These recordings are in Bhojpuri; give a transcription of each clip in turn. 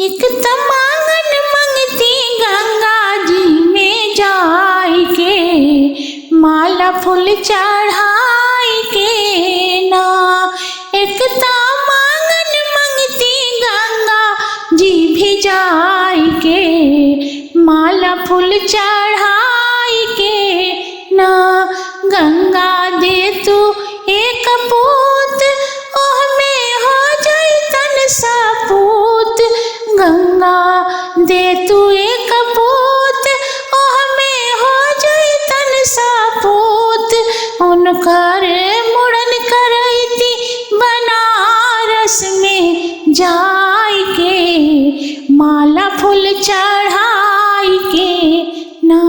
एक तमांगन मंगती गंगा जी में जाई के, माला फूल चढ़ाई के ना। एक तमांगन मंगती गंगा जी भी जाई के, माला फूल चढ़ाई के ना। गंगा दे तू एक पूत, ओह में हो जाई तन सपूत। गंगा दे तू एक पूत, ओह में हो जाई तन सपूत। उनकर मुड़न करैती बनारस में जाई के, माला फूल चढ़ाई के ना।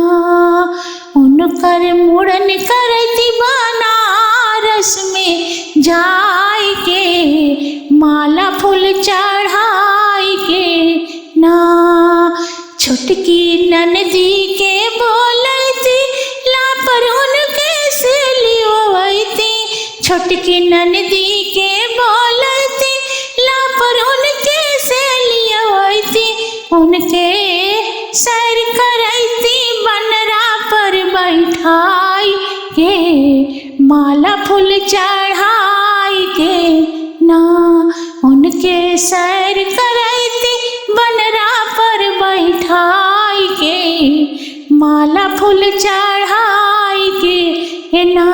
उनकर मुड़न करैती बनारस में जाई के, माला फूल चढ़ाई के ना। छोटकी ननदी के बोलती ला पर उनके से लियोवैती। छोटकी ननदी के बोलती ला पर उनके से लियोवैती। उनके सैर करैती बनरा पर बैठाई के, माला फूल चढ़ाई के ना। उनके सैर करैती बनरा पर बैठाई के, माला फूल चढ़ाई के ना।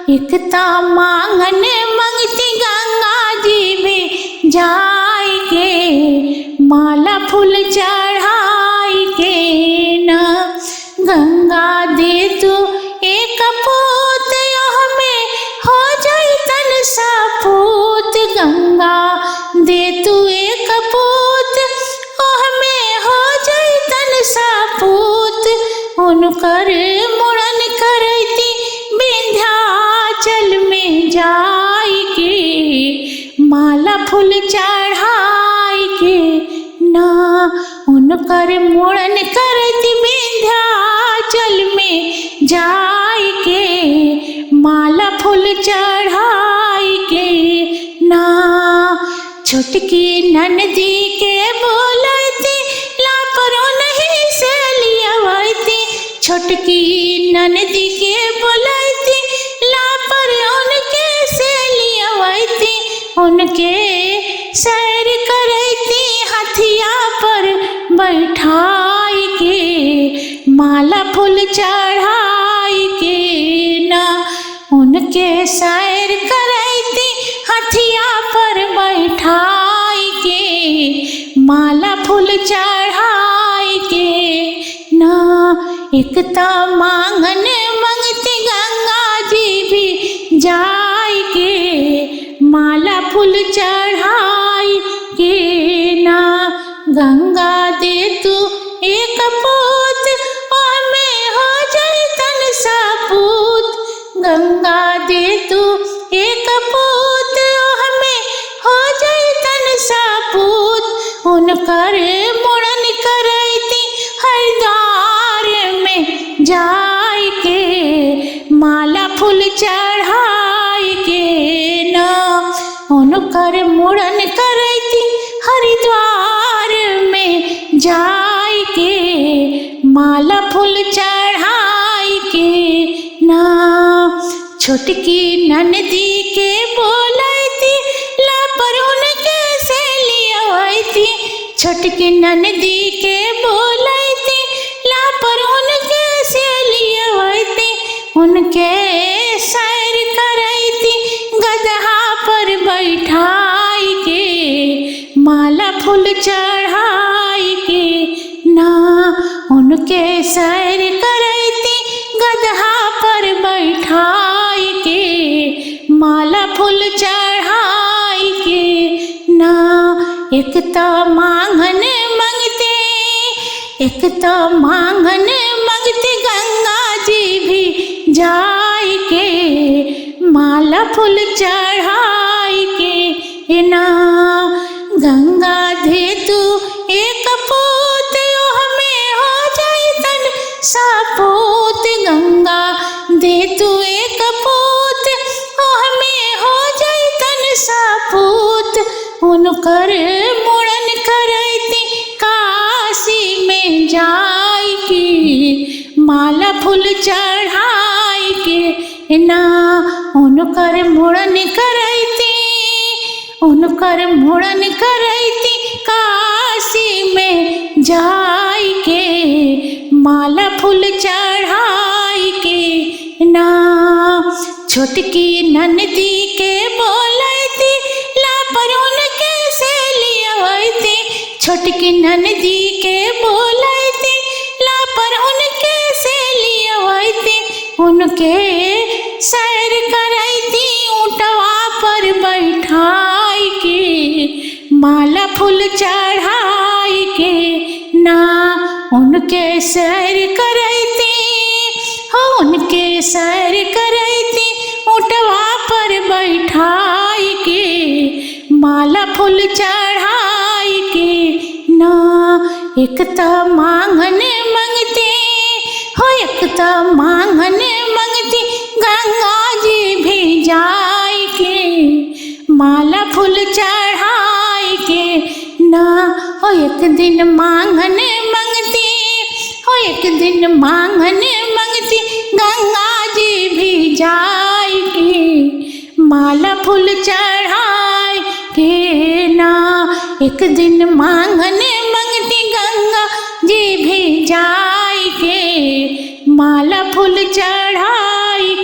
एक तमांगन मंगती गंगा जी में जाई के, माला फूल चढ़ाई के ना। गंगा दे तू एक पूत, ओह में हो जाई तन सपूत। गंगा दे तू एक पूत, ओह में हो जाई तन सपूत। उनकर मुड़न करैती विंध्याचल में जाई के, माला फूल चढ़ाई के ना। उनकर मुड़न करैती विंध्याचल में जाई के, माला फूल चढ़ाई के ना। छोटकी ननदी के बोलती ला पर उन्हीं से लियावैती। छोटकी ननदी के बोलती ला पर उनके से लियावैती। उनके सैर करैती हथिया पर बैठाई के, माला फूल चढ़ाई के ना। उनके सैर करैती हथिया पर बैठाई के, माला फूल चढ़ाई के ना। एक तमांगन मंगती गंगा जी भी जाई के, माला फूल चढ़ाई के ना। गंगा दे तू एक पूत, ओह में हो जाई तन सपूत। गंगा दे तू एक पूत, ओह में हो जाई तन सपूत। उनकर मुड़न करैती हरिद्वार में जाई के, माला फूल चढ़ाई के ना। उनकर मुड़न करैती हरिद्वार में जाई के, माला फूल चढ़ाई के ना। छोटकी ननदी के बोलती ला पर उनके से लियावैती। छोटकी ननदी के बोलती ला पर उनके से लियावैती। उनके सैर करैती गदहा पर बैठाई के, माला फूल चढ़ाई के ना। उनके सैर करैती गदहा पर बैठाई के, माला फूल चढ़ाई के ना। एक तमांगन मंगते, एक तमांगन मंगते गंगा जी भी जाई के, माला फूल चढ़ाई के ना। गंगा दे तू एक पूत, ओह में हो जाई तन सपूत। गंगा दे तू एक पूत, ओह में हो जाई तन सपूत। उनकर मुड़न करैती ना उनकर मुड़न करैती, उनकर मुड़न करैती काशी में जाई के, माला फूल चढ़ाई के ना। छोटकी ननदी के बोलैती ला पर उनके से लियवैती, छोटकी ननदी के बोलैती ला पर उनके से लियवैती, उनके सैर करैती ऊँटवा पर बैठाई के, माला फूल चढ़ाई के ना। उनके सैर करैती हो, उनके सैर करैती ऊँटवा पर बैठाई के, माला फूल चढ़ाई के ना। एक त मांगन मंगती हो, एक त मांगन मंगती गंगा जी भी जाई के, माला फूल चढ़ाई के ना। हो एक दिन मांगन मंगती हो, एक दिन मांगन मंगती गंगा जी भी जाई के, माला फूल चढ़ाई के ना। एक दिन मांगन मंगती गंगा जी भी जाई के, माला फूल चढ़ाई